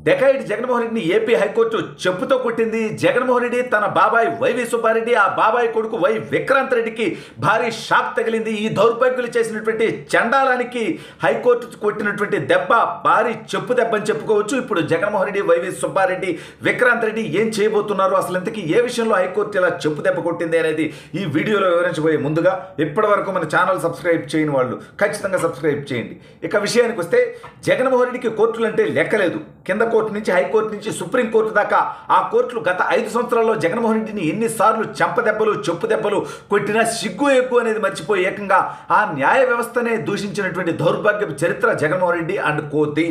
Dacoit Jaganmohan రెడ్డిని AP high court చెప్పుతో కొట్టింది. జగన్మోహన్ రెడ్డి తన బాబాయ్ వైవి సుబ్బారెడ్డి, ఆ బాబాయ్ కొడుకు వై విక్రాంత్ రెడ్డికి భారీ షాక్ తగిలింది. ఈ దౌర్భాగ్యులు చేసినటువంటి చండాలానికి హైకోర్టు కొట్టినటువంటి దెబ్బ భారీ చెప్పు దెబ్బ అని చెప్పుకోవచ్చు. ఇప్పుడు జగన్మోహన్ రెడ్డి, వైవి సుబ్బారెడ్డి, విక్రాంత్ రెడ్డి ఏం చేయబోతున్నారు, అసలు ఇంతకీ ఏ విషయంలో హైకోర్టు ఇలా చెప్పు దెబ్బ కొట్టింది అనేది ఈ వీడియోలో వివరించబోయే ముందుగా ఇప్పటి వరకు మన ఛానల్ సబ్స్క్రైబ్ చేయని వాళ్ళు ఖచ్చితంగా సబ్స్క్రైబ్ చేయండి. ఇక విషయానికి వస్తే జగన్మోహన్ రెడ్డికి కోర్టులు అంటే లెక్కలేదు. కింద కోర్టు నుంచి, హైకోర్టు నుంచి సుప్రీంకోర్టు దాకా ఆ కోర్టులు గత 5 సంవత్సరాల్లో జగన్మోహన్ రెడ్డిని ఎన్నిసార్లు చెంపదెబ్బలు, చెప్పు దెబ్బలు కొట్టినా సిగ్గు ఎగ్గు అనేది మర్చిపోయి ఏకంగా ఆ న్యాయ వ్యవస్థనే దూషించినటువంటి దౌర్భాగ్యపు చరిత్ర జగన్మోహన్ రెడ్డి అండ్ కోతి.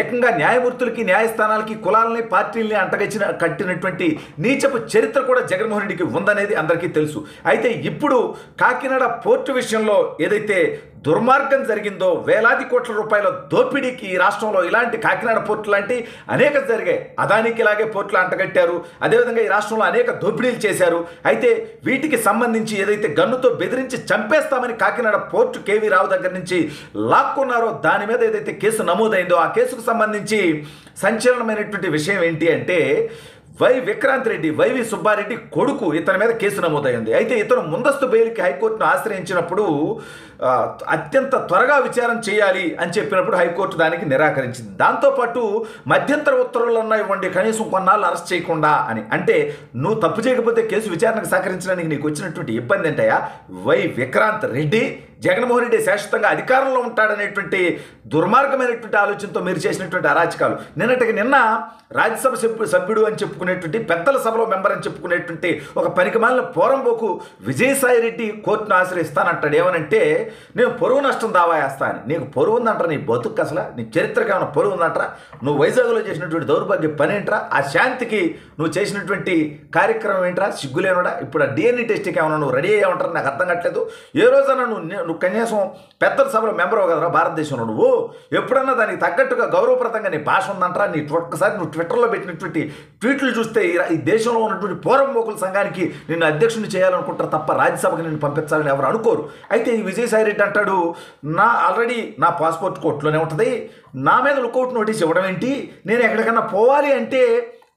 ఏకంగా న్యాయమూర్తులకి, న్యాయస్థానాలకి, కులాలని, పార్టీల్ని కట్టినటువంటి నీచపు చరిత్ర కూడా జగన్మోహన్ రెడ్డికి ఉందనేది అందరికీ తెలుసు. అయితే ఇప్పుడు కాకినాడ పోర్టు విషయంలో ఏదైతే దుర్మార్గం జరిగిందో, వేలాది కోట్ల రూపాయల దోపిడీకి ఈ రాష్ట్రంలో ఇలాంటి కాకినాడ పోర్టు లాంటి అనేక జరిగాయి. అదానికి ఇలాగే పోర్టులు అంటగట్టారు. అదేవిధంగా ఈ రాష్ట్రంలో అనేక దోపిడీలు చేశారు. అయితే వీటికి సంబంధించి ఏదైతే గన్నుతో బెదిరించి చంపేస్తామని కాకినాడ పోర్టు కేవీ రావు దగ్గర నుంచి లాక్కున్నారో దాని మీద ఏదైతే కేసు నమోదైందో ఆ కేసుకు సంబంధించి సంచలనమైనటువంటి విషయం ఏంటి అంటే వై విక్రాంత్ రెడ్డి, వైవి సుబ్బారెడ్డి కొడుకు, ఇతని మీద కేసు నమోదైంది. అయితే ఇతను ముందస్తు బెయిల్కి హైకోర్టును ఆశ్రయించినప్పుడు అత్యంత త్వరగా విచారణ చేయాలి అని చెప్పినప్పుడు హైకోర్టు దానికి నిరాకరించింది. దాంతోపాటు మధ్యంతర ఉత్తర్వులన్నా ఇవ్వండి, కనీసం కొన్నాళ్ళు అరెస్ట్ చేయకుండా అని. అంటే నువ్వు తప్పు చేయకపోతే కేసు విచారణకు సహకరించడానికి నీకు వచ్చినటువంటి ఇబ్బంది ఏంటయ్యా? వై విక్రాంత్ రెడ్డి జగన్మోహన్ రెడ్డి శాశ్వతంగా అధికారంలో ఉంటాడనేటువంటి దుర్మార్గమైనటువంటి ఆలోచనతో మీరు చేసినటువంటి అరాచకాలు. నిన్న రాజ్యసభ సభ్యుడు అని చెప్పుకునేటువంటి, పెద్దల సభలో మెంబర్ అని చెప్పుకునేటువంటి ఒక పనికిమాలిన పోరంబోకు విజయసాయి రెడ్డి కోర్టును ఆశ్రయిస్తానంటాడు. ఏమనంటే నేను పొరుగు నష్టం దావా వేస్తా అని. నీకు పొరుగు ఉందంటారా? నీ బతుకు అసలు నీ చరిత్రకి ఏమైనా పొరుగు ఉందంటారా? నువ్వు వైజాగ్లో చేసినటువంటి దౌర్భాగ్య పని ఏంట్రా? ఆ శాంతికి నువ్వు చేసినటువంటి కార్యక్రమం ఏంట్రా? సిగ్గులేనుడా? ఇప్పుడు ఆ డిఎన్ఏ టెస్ట్కి ఏమన్నా నువ్వు రెడీ అయ్యామంటారా? నాకు అర్థం కావట్లేదు. ఏ రోజైనా నువ్వు కనీసం పెద్దల సభలో మెంబర్ కదరా భారతదేశంలో. నువ్వు ఎప్పుడన్నా దానికి తగ్గట్టుగా గౌరవప్రదంగా నీ భాష ఉందంటారా? నీ ఒక్కసారి నువ్వు ట్విట్టర్లో పెట్టినటువంటి ట్వీట్లు చూస్తే ఈ దేశంలో ఉన్నటువంటి పోరంబోకుల సంఘానికి నిన్ను అధ్యక్షుని చేయాలనుకుంటారు తప్ప రాజ్యసభకు నిన్ను పంపించాలని ఎవరు అనుకోరు. అయితే ఈ విజయసాయి రెడ్డి అంటాడు, ఆల్రెడీ నా పాస్పోర్ట్ కోర్టులోనే ఉంటుంది, నా మీద లుకౌట్ నోటీస్ ఇవ్వడం ఏంటి? నేను ఎక్కడికన్నా పోవాలి అంటే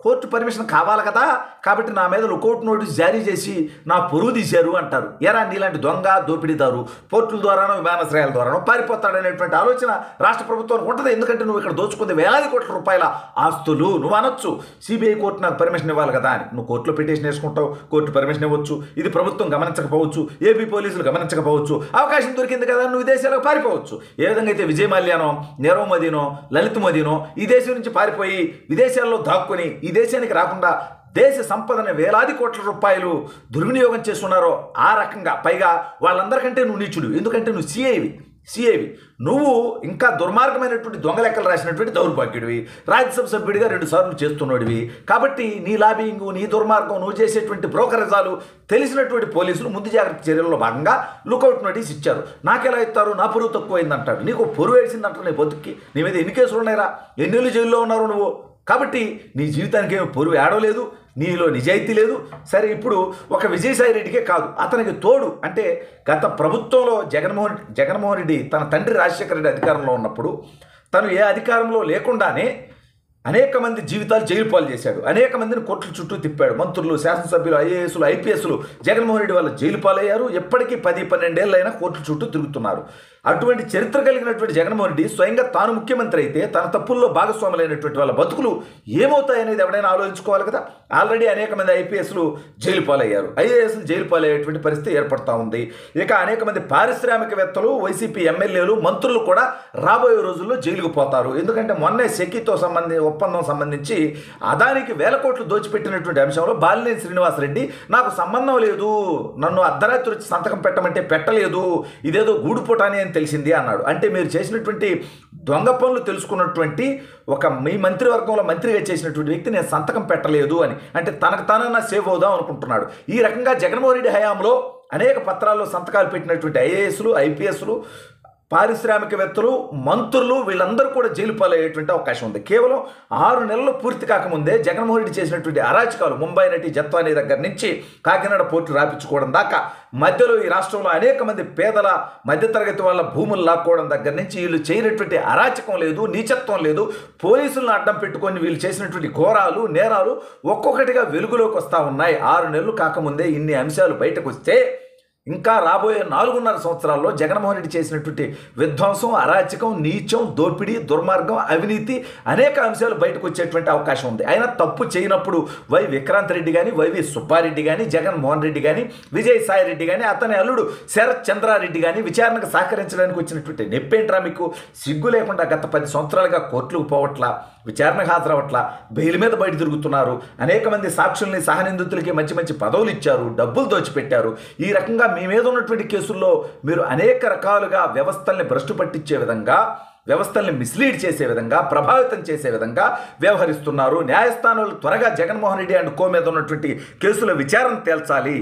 కోర్టు పర్మిషన్ కావాలి కదా, కాబట్టి నా మీద లుకౌట్ నోటీస్ జారీ చేసి నా పొరుగు తీశారు అంటారు. ఎరా నీలాంటి దొంగ దోపిడీదారు పోర్టుల ద్వారానో విమానాశ్రయాల ద్వారానో పారిపోతాడనేటువంటి ఆలోచన రాష్ట్ర ప్రభుత్వానికి ఉంటుంది. ఎందుకంటే నువ్వు ఇక్కడ దోచుకుంది వేలాది కోట్ల రూపాయల ఆస్తులు. నువ్వు అనొచ్చు సిబిఐ కోర్టు నాకు పర్మిషన్ ఇవ్వాలి కదా అని. నువ్వు కోర్టులో పిటిషన్ వేసుకుంటావు, కోర్టు పర్మిషన్ ఇవ్వచ్చు. ఇది ప్రభుత్వం గమనించకపోవచ్చు, ఏపీ పోలీసులు గమనించకపోవచ్చు. అవకాశం దొరికింది కదా, నువ్వు విదేశాలకు పారిపోవచ్చు. ఏ విధంగా అయితే విజయ్ మల్యానో, నీరవ్ మోదీనో, లలిత్ మోదీనో ఈ దేశం నుంచి పారిపోయి విదేశాల్లో దాక్కుని ఈ దేశానికి రాకుండా దేశ సంపదను వేలాది కోట్ల రూపాయలు దుర్వినియోగం చేస్తున్నారో ఆ రకంగా, పైగా వాళ్ళందరికంటే నువ్వు నీచుడు. ఎందుకంటే నువ్వు సిఐవి నువ్వు ఇంకా దుర్మార్గమైనటువంటి దొంగ లెక్కలు రాసినటువంటి దౌర్భాగ్యుడివి. రాజ్యసభ సభ్యుడిగా 2 సార్లు చేస్తున్నాడివి. కాబట్టి నీ లాబింగ్, నీ దుర్మార్గం, నువ్వు చేసేటువంటి బ్రోకరేజాలు తెలిసినటువంటి పోలీసులు ముందు జాగ్రత్త చర్యల్లో భాగంగా లుకౌట్ నోటీస్ ఇచ్చారు. నాకెలా ఇస్తారు? నా పొరుగు తక్కువైందంటాడు. నీకు పొరుగు వేసిందంటారు నీ బతుక్కి. నీ మీద ఎన్ని కేసులు ఉన్నాయిరా? ఎన్నేళ్ళు జైల్లో ఉన్నారు నువ్వు? కాబట్టి నీ జీవితానికి ఏమో పొరుగు ఏడవలేదు, నీలో నిజాయితీ లేదు. సరే, ఇప్పుడు ఒక విజయసాయి రెడ్డికే కాదు, అతనికి తోడు అంటే గత ప్రభుత్వంలో జగన్మోహన్ రెడ్డి తన తండ్రి రాజశేఖర రెడ్డి అధికారంలో ఉన్నప్పుడు తను ఏ అధికారంలో లేకుండానే అనేక మంది జీవితాలు జైలు పాలు చేశాడు. అనేక మందిని కోర్టుల చుట్టూ తిప్పాడు. మంత్రులు, శాసనసభ్యులు, ఐఏఎస్లు, ఐపీఎస్లు జగన్మోహన్ రెడ్డి వాళ్ళ జైలు పాలయ్యారు. ఎప్పటికీ 10-12 ఏళ్ళైనా కోర్టుల చుట్టూ తిరుగుతున్నారు. అటువంటి చరిత్ర కలిగినటువంటి జగన్మోహన్ రెడ్డి స్వయంగా తాను ముఖ్యమంత్రి అయితే తన తప్పుల్లో భాగస్వాములైనటువంటి వాళ్ళ బతుకులు ఏమవుతాయనేది ఎవడైనా ఆలోచించుకోవాలి కదా. ఆల్రెడీ అనేక మంది ఐపీఎస్లు జైలు పాలయ్యారు, ఐఏఎస్లు జైలు పాలయ్యేటువంటి పరిస్థితి ఏర్పడతా ఉంది. ఇక అనేక మంది పారిశ్రామికవేత్తలు, వైసీపీ ఎమ్మెల్యేలు, మంత్రులు కూడా రాబోయే రోజుల్లో జైలుకు పోతారు. ఎందుకంటే మొన్నే సెకీతో ఒప్పందం సంబంధించి అదానికి వేల కోట్లు దోచిపెట్టినటువంటి అంశంలో బాలినేని శ్రీనివాసరెడ్డి నాకు సంబంధం లేదు, నన్ను అర్ధరాత్రి వచ్చి సంతకం పెట్టమంటే పెట్టలేదు, ఇదేదో గూడుపుటాని అని తెలిసింది అన్నాడు. అంటే మీరు చేసినటువంటి దొంగ పనులు తెలుసుకున్నటువంటి మీ మంత్రివర్గంలో మంత్రిగా చేసినటువంటి వ్యక్తి నేను సంతకం పెట్టలేదు అని, అంటే తనకు తానన్నా సేవ్ అవుదాం అనుకుంటున్నాడు. ఈ రకంగా జగన్మోహన్ రెడ్డి హయాంలో అనేక పత్రాల్లో సంతకాలు పెట్టినటువంటి ఐఏఎస్లు, ఐపీఎస్లు పారిశ్రామికవేత్తలు, మంత్రులు వీళ్ళందరూ కూడా జైలు పాలయ్యేటువంటి అవకాశం ఉంది. కేవలం 6 నెలలు పూర్తి కాకముందే జగన్మోహన్ రెడ్డి చేసినటువంటి అరాచకాలు, ముంబై నటి జత్వానీ దగ్గర నుంచి కాకినాడ పోర్టు రాపించుకోవడం దాకా, మధ్యలో ఈ రాష్ట్రంలో అనేక మంది పేదల మధ్యతరగతి వాళ్ళ భూములు లాక్కోవడం దగ్గర నుంచి వీళ్ళు చేయనటువంటి అరాచకం లేదు, నీచత్వం లేదు. పోలీసులను అడ్డం పెట్టుకొని వీళ్ళు చేసినటువంటి ఘోరాలు, నేరాలు ఒక్కొక్కటిగా వెలుగులోకి వస్తూ ఉన్నాయి. 6 నెలలు కాకముందే ఇన్ని అంశాలు బయటకు వస్తే ఇంకా రాబోయే 4.5 సంవత్సరాల్లో జగన్మోహన్ రెడ్డి చేసినటువంటి విధ్వంసం, అరాచకం, నీచం, దోపిడీ, దుర్మార్గం, అవినీతి అనేక అంశాలు బయటకు వచ్చేటువంటి అవకాశం ఉంది. అయినా తప్పు చేయనప్పుడు వై విక్రాంత్ రెడ్డి కానీ, వైవి సుబ్బారెడ్డి కానీ, జగన్మోహన్ రెడ్డి కానీ, విజయసాయి రెడ్డి కానీ, అతని అల్లుడు శరత్ చంద్రారెడ్డి కానీ విచారణకు సహకరించడానికి వచ్చినటువంటి నెప్పేంట్రా మీకు? సిగ్గు లేకుండా గత 10 సంవత్సరాలుగా కోర్టులకు పోవట్లా, విచారణకు హాజరవట్లా, బెయిల్ మీద బయట తిరుగుతున్నారు. అనేక మంది సాక్షుల్ని, సహనిందితులకి మంచి మంచి పదవులు ఇచ్చారు, డబ్బులు దోచిపెట్టారు. ఈ రకంగా మీ మీద ఉన్నటువంటి కేసుల్లో మీరు అనేక రకాలుగా వ్యవస్థల్ని భ్రష్టు పట్టించే విధంగా, వ్యవస్థల్ని మిస్లీడ్ చేసే విధంగా, ప్రభావితం చేసే విధంగా వ్యవహరిస్తున్నారు. న్యాయస్థానాలు త్వరగా జగన్మోహన్ రెడ్డి అండ్ కో మీద ఉన్నటువంటి కేసుల విచారణ తేల్చాలి.